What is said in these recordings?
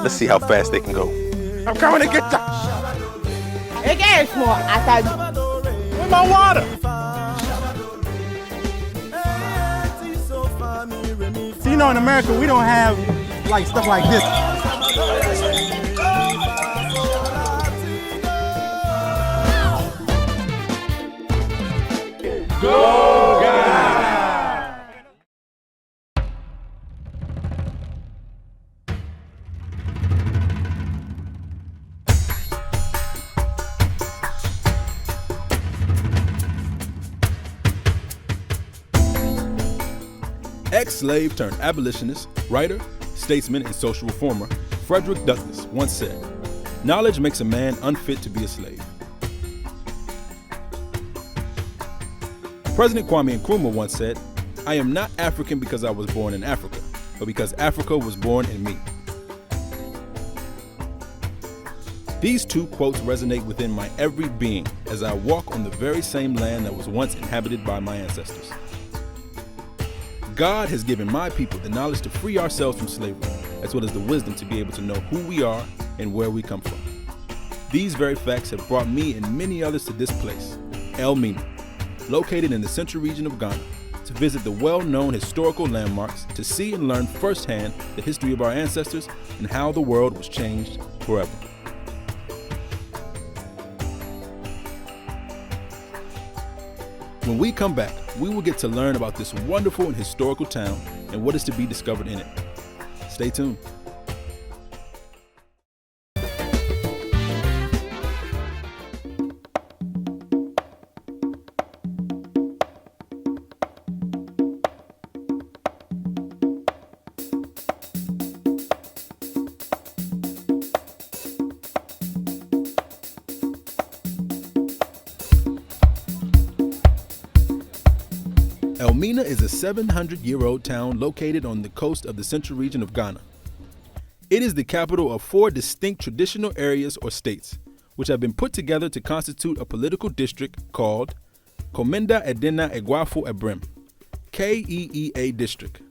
Let's see how fast they can go. I'm coming to get you. It gets more. I thought, Where's my water? See, you know, in America, we don't have like stuff like this. Go, guys! Ex-slave turned abolitionist, writer, statesman, and social reformer Frederick Douglass once said, "Knowledge makes a man unfit to be a slave." President Kwame Nkrumah once said, "I am not African because I was born in Africa, but because Africa was born in me." These two quotes resonate within my every being as I walk on the very same land that was once inhabited by my ancestors. God has given my people the knowledge to free ourselves from slavery, as well as the wisdom to be able to know who we are and where we come from. These very facts have brought me and many others to this place, Elmina, located in the central region of Ghana, to visit the well-known historical landmarks, to see and learn firsthand the history of our ancestors and how the world was changed forever. When we come back, we will get to learn about this wonderful and historical town and what is to be discovered in it. Stay tuned. Elmina is a 700-year-old town located on the coast of the central region of Ghana. It is the capital of 4 distinct traditional areas or states, which have been put together to constitute a political district called Komenda Edina Egwafo Ebrem, KEEA district.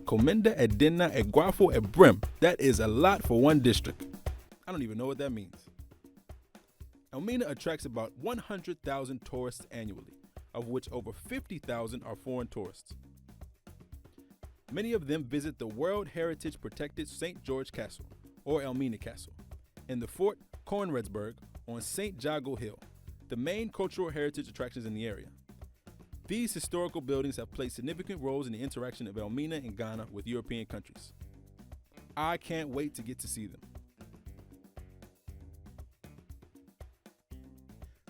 Komenda Edina Egwafo Ebrem, that is a lot for one district. I don't even know what that means. Elmina attracts about 100,000 tourists annually, of which over 50,000 are foreign tourists. Many of them visit the World Heritage Protected St. George Castle, or Elmina Castle, and the Fort Conradsburg on St. Jago Hill, the main cultural heritage attractions in the area. These historical buildings have played significant roles in the interaction of Elmina and Ghana with European countries. I can't wait to get to see them.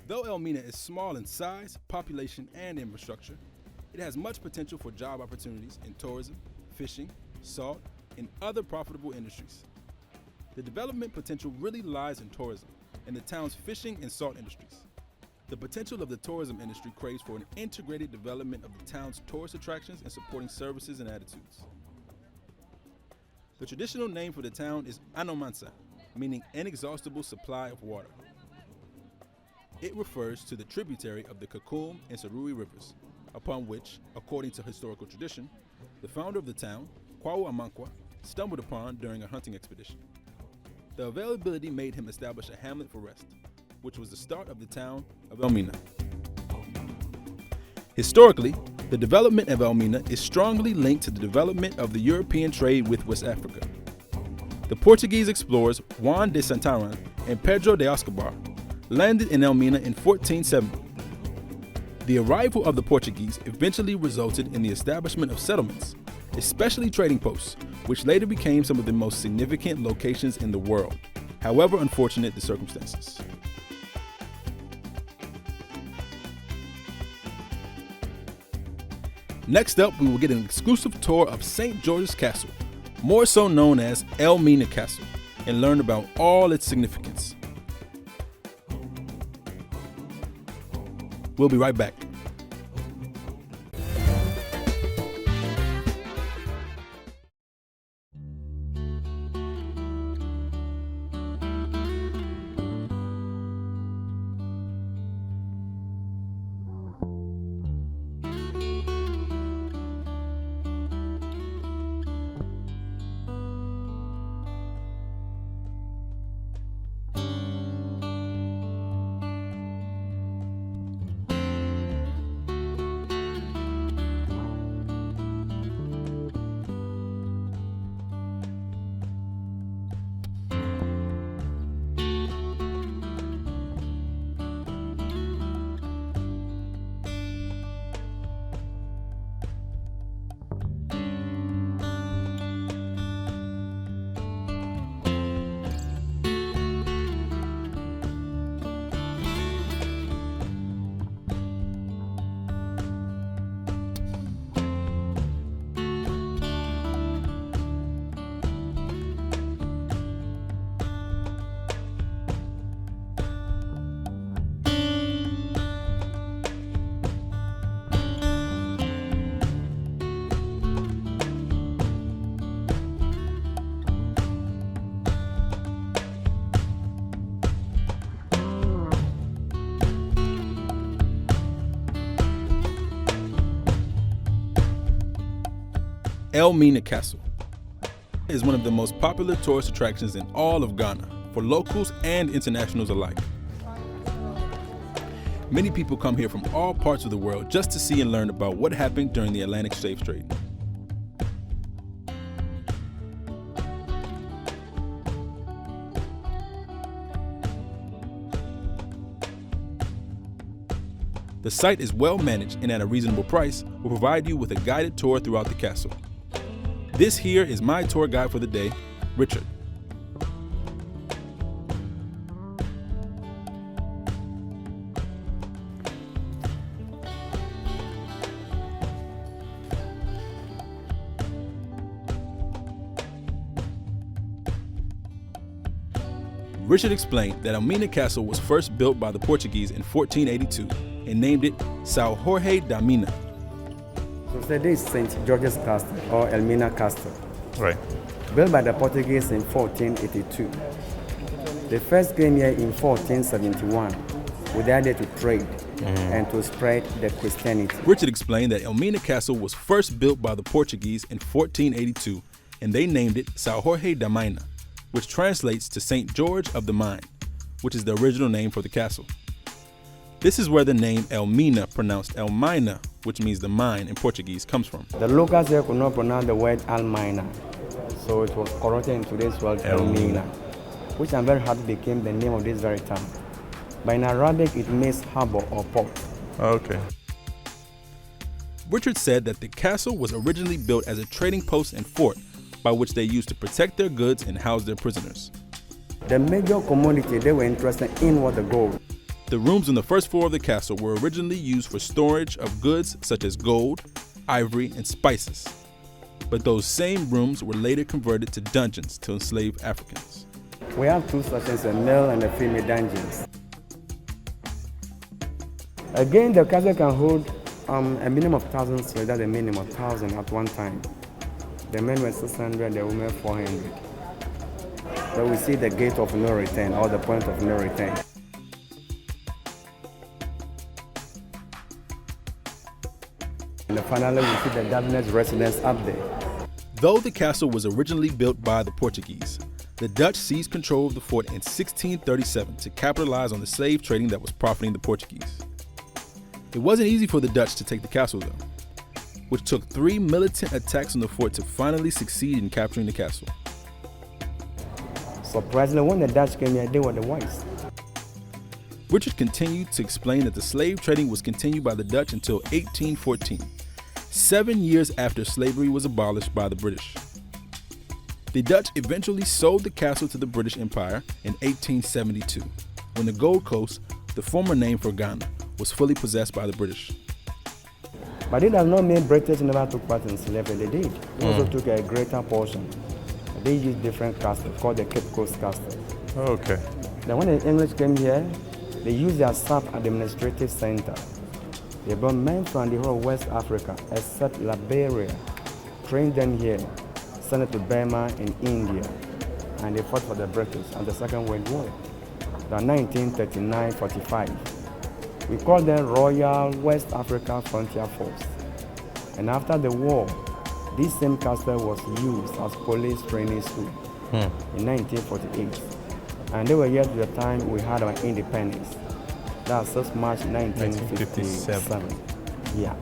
Though Elmina is small in size, population, and infrastructure, it has much potential for job opportunities in tourism, fishing, salt, and other profitable industries. The development potential really lies in tourism and the town's fishing and salt industries. The potential of the tourism industry craves for an integrated development of the town's tourist attractions and supporting services and attitudes. The traditional name for the town is Anomansa, meaning inexhaustible supply of water. It refers to the tributary of the Kakum and Sarui rivers, upon which, according to historical tradition, the founder of the town, Kwawu Amankwa, stumbled upon during a hunting expedition. The availability made him establish a hamlet for rest, which was the start of the town of Elmina. Historically, the development of Elmina is strongly linked to the development of the European trade with West Africa. The Portuguese explorers Juan de Santarán and Pedro de Escobar landed in Elmina in 1470. The arrival of the Portuguese eventually resulted in the establishment of settlements, especially trading posts, which later became some of the most significant locations in the world, however unfortunate the circumstances. Next up, we will get an exclusive tour of St. George's Castle, more so known as Elmina Castle, and learn about all its significance. We'll be right back. Elmina Castle is one of the most popular tourist attractions in all of Ghana for locals and internationals alike. Many people come here from all parts of the world just to see and learn about what happened during the Atlantic slave trade. The site is well managed and at a reasonable price will provide you with a guided tour throughout the castle. This here is my tour guide for the day, Richard. Richard explained that Elmina Castle was first built by the Portuguese in 1482 and named it São Jorge da Mina. So this is St. George's Castle, or Elmina Castle. Right. Built by the Portuguese in 1482. They first came here in 1471 with the idea to trade and to spread the Christianity. Richard explained that Elmina Castle was first built by the Portuguese in 1482 and they named it São Jorge da Mina, which translates to St. George of the Mine, which is the original name for the castle. This is where the name Elmina, pronounced Elmina, which means the mine in Portuguese, comes from. The locals here could not pronounce the word Almina, so it was corrupted in today's world Elmina, which I'm very happy became the name of this very town. But in Arabic, it means harbor or port. Okay. Richard said that the castle was originally built as a trading post and fort by which they used to protect their goods and house their prisoners. The major commodity they were interested in was the gold. The rooms on the first floor of the castle were originally used for storage of goods such as gold, ivory, and spices. But those same rooms were later converted to dungeons to enslave Africans. We have two sections, a male and a female dungeons. Again, the castle can hold a minimum of 1,000 slaves, that's a minimum of 1,000 at one time. The men were 600, the women 400. So we see the gate of no return, or the point of no return. And finally, we see the governor's residence up there. Though the castle was originally built by the Portuguese, the Dutch seized control of the fort in 1637 to capitalize on the slave trading that was profiting the Portuguese. It wasn't easy for the Dutch to take the castle though, which took 3 militant attacks on the fort to finally succeed in capturing the castle. Surprisingly, when the Dutch came here, they were the whites. Richard continued to explain that the slave trading was continued by the Dutch until 1814, 7 years after slavery was abolished by the British. The Dutch eventually sold the castle to the British Empire in 1872, when the Gold Coast, the former name for Ghana, was fully possessed by the British. But it does not mean British never took part in slavery. They did. They also took a greater portion. They used different castles called the Cape Coast Castle. Okay. Then when the English came here, they used their sub-administrative center. They brought men from the whole of West Africa, except Liberia, trained them here, sent it to Burma and India, and they fought for the British in the Second World War. The 1939-45. We call them Royal West Africa Frontier Force. And after the war, this same castle was used as police training school in 1948. And they were here to the time we had our independence. That's 6 March 1957. Yeah.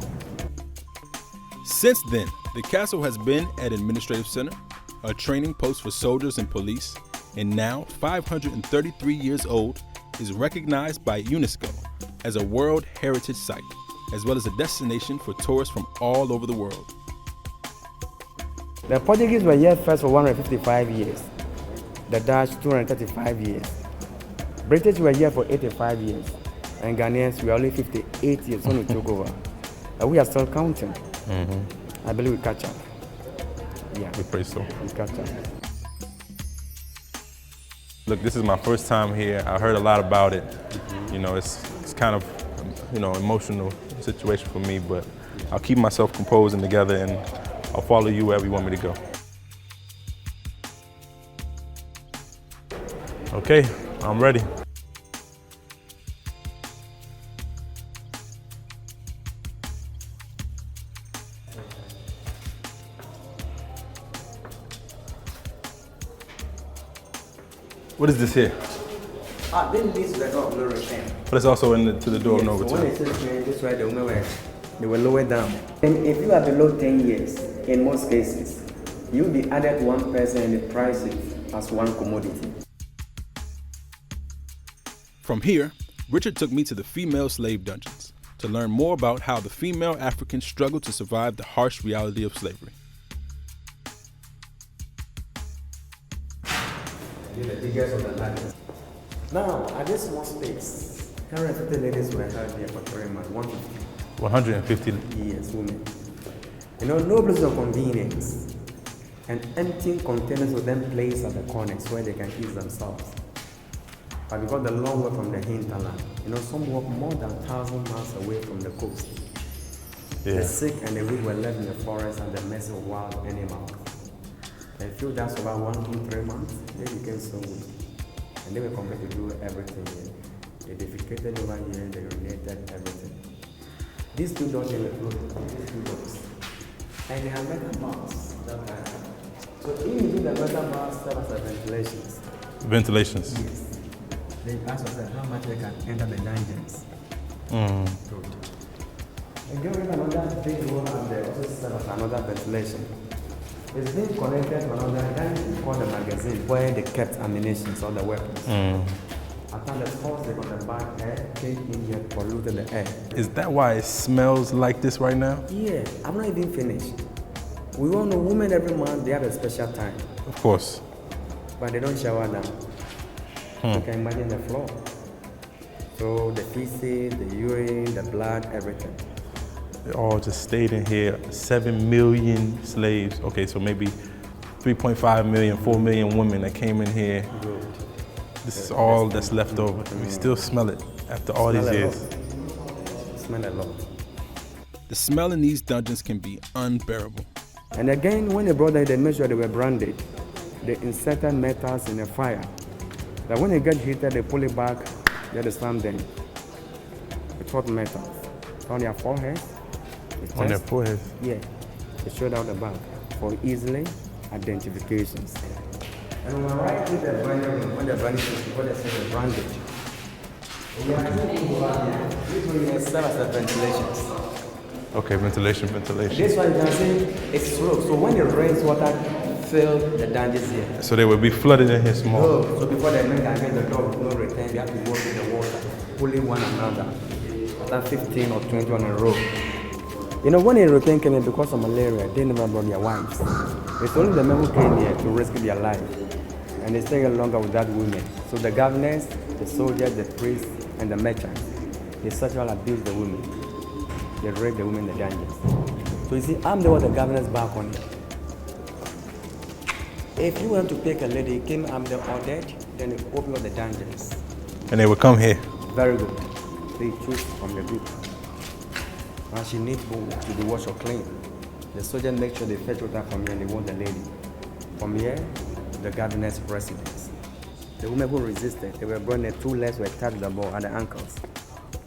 Since then, the castle has been an administrative center, a training post for soldiers and police, and now, 533 years old, is recognized by UNESCO as a World Heritage Site, as well as a destination for tourists from all over the world. The Portuguese were here first for 155 years. The Dutch 235 years. British were here for 85 years. And Ghanaians were only 58 years when we took over. And we are still counting. I believe we catch up. Yeah. We pray so. We catch up. Look, this is my first time here. I heard a lot about it. You know, it's kind of, emotional situation for me, but I'll keep myself composed and together, and I'll follow you wherever you want me to go. Okay, I'm ready. What is this here? Then this is the door of no return. But it's also to the door of no So when return. they said this way, they were lowered down. And if you are below 10 years, in most cases, you'll be added one person and the price it as one commodity. From here, Richard took me to the female slave dungeons to learn more about how the female Africans struggled to survive the harsh reality of slavery. The biggest of the largest. Now, at this small space, 150 ladies were held here for 3 months, 150 150. years, women. You know, no place of convenience. And empty containers were then placed at the corners where they can ease themselves. But because the long way from the hinterland, you know, some walk more than 1,000 miles away from the coast. Yeah. The sick and the weak were left in the forest at the mercy of wild animals. And few that's about 1 to 3 months, they became so weak. And they were compelled to do everything here. They defecated over here, they urinated everything. These two dogs in the road, these two dogs. And they have metal bars. So in between the metal bars, there was a ventilations. Ventilations. Yes. They asked us how much they can enter the dungeons. Good. And during another big room up there, also set up another ventilation. It's been connected to another dungeon called the magazine, where they kept ammunition, all the weapons. After the force, they got the bad air, came in here, polluted the air. Is that why it smells like this right now? Yeah, I'm not even finished. We all know women every month, they have a special time, Of course. but they don't shower them. You can imagine the floor. So the feces, the urine, the blood, everything. They all just stayed in here. 7 million slaves. Okay, so maybe 3.5 million, 4 million women that came in here. Good. This is all that's left over. We still smell it after all these years. Smell a lot. The smell in these dungeons can be unbearable. And again, when they brought them, they made sure they were branded. They inserted metals in the fire. That when they get heated, they pull it back, they slam them. It's hot metal. On their forehead. On their foreheads. Yeah. They showed out the back for easily identifications. And when I write with the branding, when the branding is before they say the brandage. We are this one is serve as a ventilations. Okay, ventilation. This one you can see it's slow. So when it rains, water fill the dungeons here. So they would be flooded in here small. So before the men can get the door with no return, they have to walk in the water, pulling one another. After 15 or 20 on a row. You know, when a return came in because of malaria, they never brought their wives. It's only the men who came here to rescue their life. And they stay longer without women. So the governors, the soldiers, the priests, and the merchants, they sexually abuse the women. They rape the women in the dungeons. So you see, I'm the one the governors back on it. If you want to pick a lady, came I'm the ordered, then they open up the dungeons. And they would come here. Very good. They choose from the group. Now she needs to be washed or clean. The soldier make sure they fetch water from here and they want the lady. From here, the governor's residence. The women who resisted, they were brought, their 2 legs were tied to the ball at the ankles.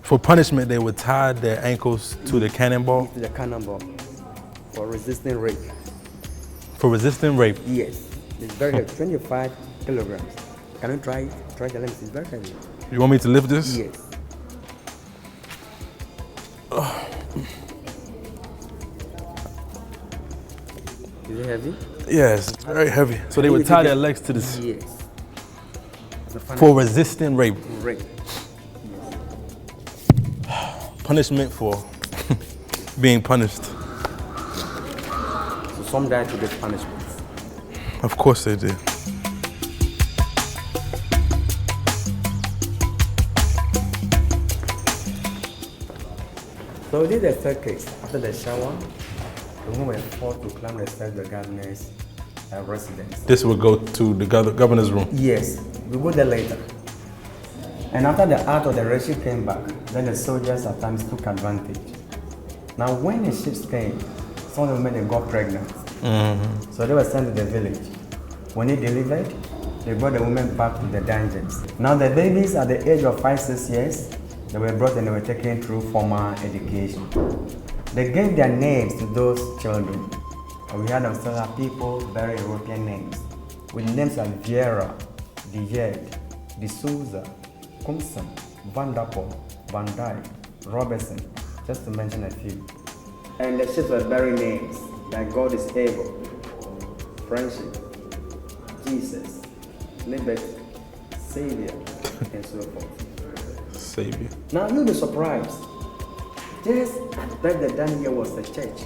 For punishment, they would tie their ankles to the cannonball. To the cannonball for resisting rape. For resisting rape. Yes. It's very heavy, 25 kilograms. Can you try it? Try the length, it's very heavy. You want me to lift this? Yes. Is it heavy? Yes, it's very heavy. So they would tie their legs to this Yes. for resisting rape. Rape. Punishment for being punished. So some died to get punishments. Of course they did. So we did the third case. After the shower, the woman was forced to climb the stairs of the governor's residence. This would go to the governor's room. Yes, we go there later. And after the art of the rescue came back, then the soldiers at times took advantage. Now when the ships came, some of the women they got pregnant. So they were sent to the village. When they delivered, they brought the women back to the dungeons. Now the babies at the age of 5-6 years, they were brought and they were taken through formal education. They gave their names to those children. And we had them still have people, very European names, with names like Viera, De Yed, De Souza, Compson, Van der Poel, Van Dyke, Robertson, just to mention a few. And the ships were bearing names like God is able, Friendship, Jesus, Liberty, Savior, and so forth. Savior. Now you'll be surprised. Just back the down here was a church.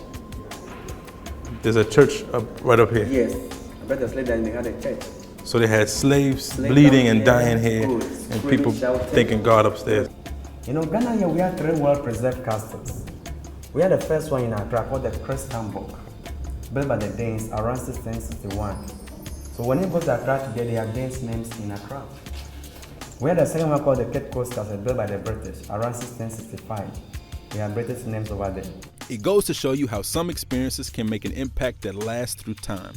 There's a church right up here. Yes, I bet the slave that they had a church. So they had slaves Slave bleeding down and dying here, good, and screaming, people shouting. thinking God upstairs. You know, Ghana here we have 3 well-preserved castles. We had the first one in Accra called the Christianburg, built by the Danes around 1661. So when it goes to Accra today, they have Danes names in Accra. We had the second one called the Cape Coast Castle, built by the British around 1665. We have British names over there. It goes to show you how some experiences can make an impact that lasts through time,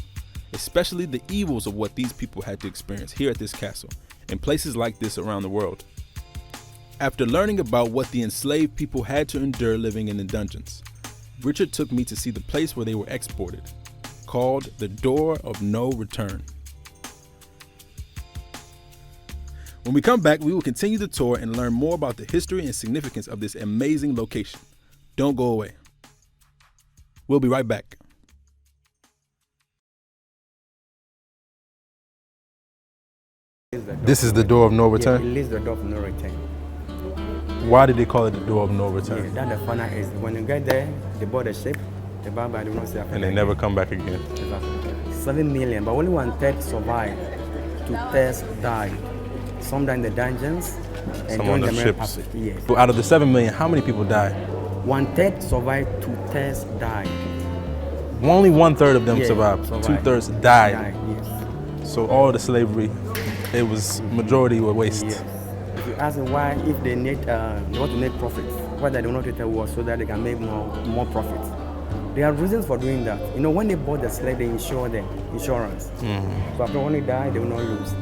especially the evils of what these people had to experience here at this castle and places like this around the world. After learning about what the enslaved people had to endure living in the dungeons, Richard took me to see the place where they were exported, called the Door of No Return. When we come back, we will continue the tour and learn more about the history and significance of this amazing location. Don't go away. We'll be right back. This is the door of no Yeah, return. it leads the door of no return. Why did they call it the door of no Yeah, return? that's the fun is when you get there, they board the ship, the Baba do not say And they never come back again. Exactly. 7 million, but only 1/3 survived. 2/3 died. Some died in the dungeons and Some on the during ships. passage. Yes. But out of the 7 million, how many people died? 1/3 survived, 2/3 died. Only 1/3 of them Yeah, survived. survived. 2/3 died. Yes. So all the slavery, it was majority were waste. Yes. If you ask them why, if they need, they want to make profit, why they do not take the war so that they can make more profit. There are reasons for doing that. You know, when they bought the slave, they insure them, insurance. So after when they die, they will not lose.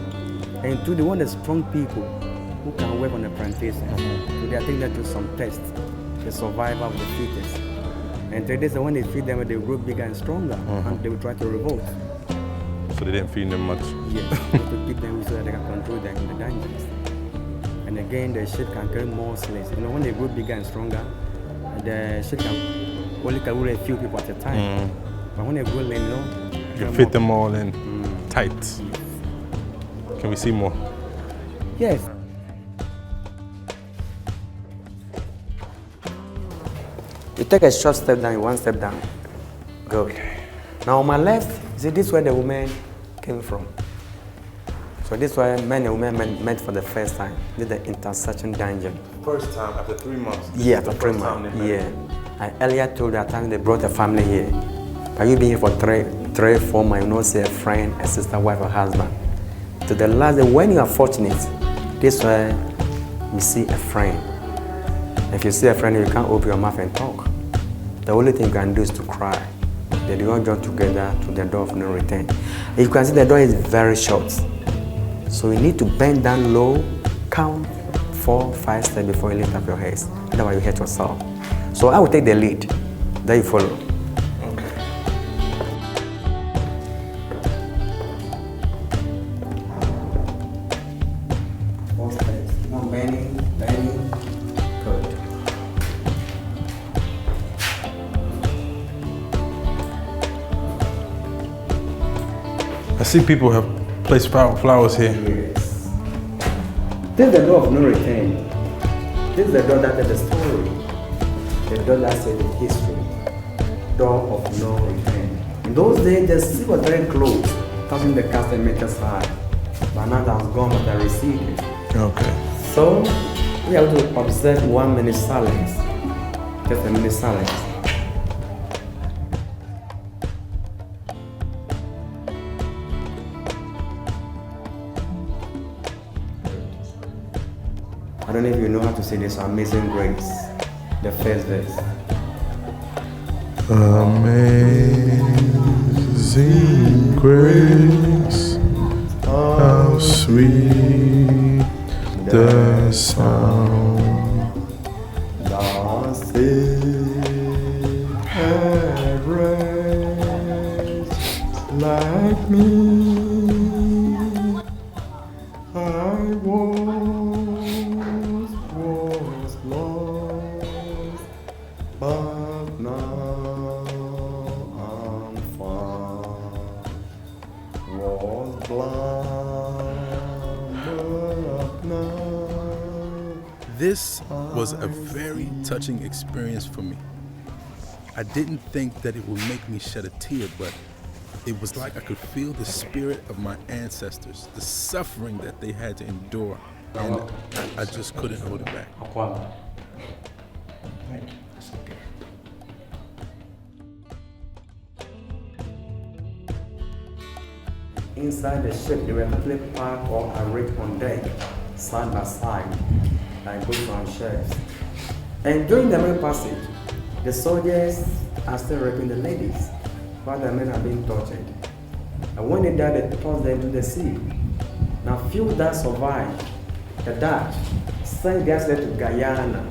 And two, they want the strong people who can work on the plantation. So they are taking them to some tests, the survival of the fittest. And 3 days, when they feed them, they grow bigger and stronger, and they will try to revolt. So they didn't feed them much. Yes, to keep them so that they can control them in the dungeons. And again, the ship can carry more slaves. You know, when they grow bigger and stronger, the ship can only carry a few people at a time. But when they grow, you know, You fit them all in tight. Yes. Can we see more? Yes. You take a short step down, 1 step down. Good. Now on my left, see this is where the woman came from. So this is where men and women met for the first time. This is the intersection dungeon. First time after 3 months. Yeah, after 3 months. Yeah. I earlier told that time they brought a family here. But you been here for 4 months, you know, say a friend, a sister, wife, or husband. To the last day, when you are fortunate, this is where you see a friend. If you see a friend, you can't open your mouth and talk. The only thing you can do is to cry. They do not join together to the door of no return. You can see the door is very short. So you need to bend down low, count 4, 5 steps before you lift up your heads. Otherwise you hurt yourself. So I will take the lead. Then you follow. I see people have placed flowers here. Yes. This is the door of no return. This is the door that is the story. The door that says the history. Door of no return. In those days, the sea was very close, touching the castle meters high. But now that has gone, but I receded. Okay. So, we have to observe 1 minute silence. Just a minute silence. I don't know if you know how to say this, Amazing Grace, the first verse. Amazing grace, how sweet the sound. Thou saved a wretch like me. This was a very touching experience for me. I didn't think that it would make me shed a tear, but it was like I could feel the spirit of my ancestors, the suffering that they had to endure, and I just couldn't hold it back. Inside the ship, they were quickly parked or arranged on deck, side by side, like books on shelves. And during the main passage, the soldiers are still raping the ladies, while the men are being tortured. And when they died, they tossed them into the sea. Now, few that survived, the Dutch sent gas to Guyana,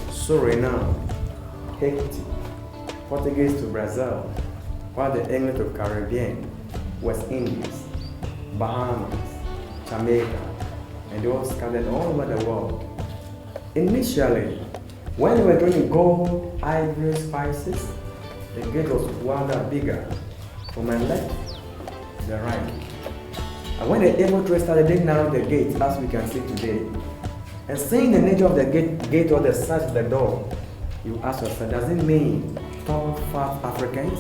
Suriname, Haiti, Portuguese to Brazil, while the English to Caribbean, West Indies, Bahamas, Jamaica, and they all scattered all over the world. Initially, when they were doing gold, ivory, spices, the gate was wider, bigger, from my left to the right. And when the able trade started, they narrowed the gate, as we can see today. And seeing the nature of the gate or the size of the door, you ask yourself, does it mean tall, fat Africans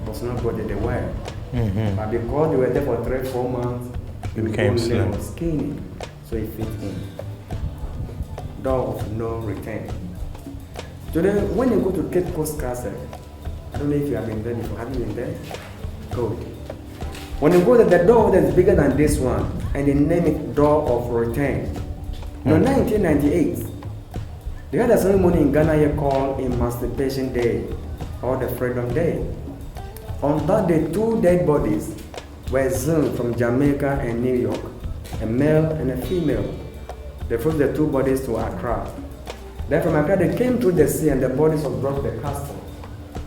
was not what they were? But because they were there for 3-4 months, It became slim. skinny, so it fit in. Door of no return. Today, when you go to Cape Coast Castle, I don't know if you have been there before. Have you been there? Good. When you go to the door that's bigger than this one, and they name it Door of Return. In 1998, they had a ceremony in Ghana here called Emancipation Day, or the Freedom Day. On that day, 2 dead bodies were exhumed from Jamaica and New York, a male and a female. They flew the 2 bodies to Accra. Then from Accra, they came through the sea and the bodies were brought to the castle.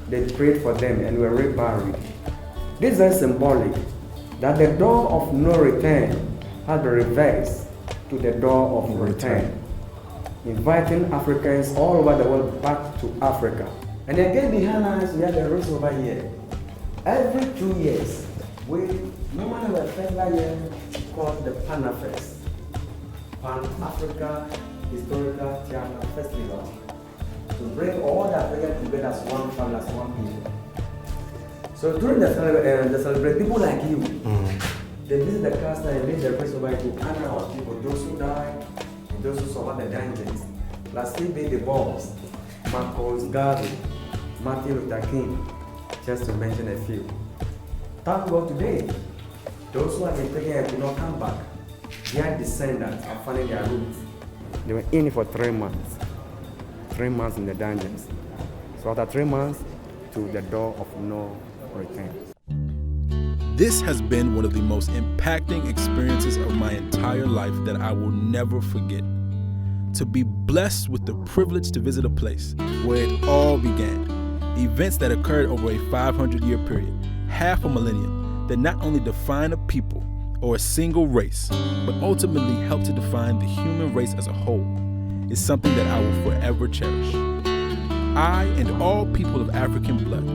They prayed for them and were reburied. This is very symbolic that the door of no return has been reversed to the door of return, inviting Africans all over the world back to Africa. And again behind us, we have a race over here. Every 2 years, we normally have a festival here called the Panafest, Pan-Africa Historical Theatre Festival, to bring all the Africans together as one family, as one people. So during the celebration, people like you, they visit the castle and lead the race over to honor our people, those who died and those who survived the dangers. Like Steve the Bombs, Marcos Garvey, Martin Luther King, just to mention a few. Thank God today, those who have been taken and could not come back, their descendants are finding their roots. They were in for 3 months. 3 months in the dungeons. So after 3 months, to the door of no return. This has been one of the most impacting experiences of my entire life that I will never forget. To be blessed with the privilege to visit a place where it all began. Events that occurred over a 500-year period, half a millennium, that not only define a people or a single race, but ultimately help to define the human race as a whole, is something that I will forever cherish. I and all people of African blood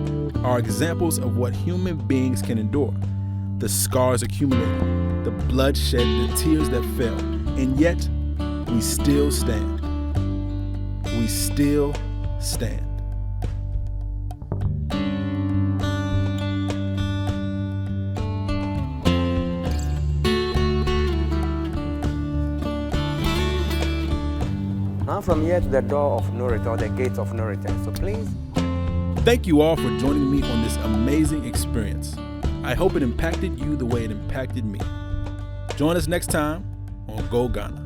are examples of what human beings can endure. The scars accumulated, the bloodshed, the tears that fell, and yet we still stand. We still stand. I'm from here to the door of no return, the gates of no return. So please. Thank you all for joining me on this amazing experience. I hope it impacted you the way it impacted me. Join us next time on Go Ghana.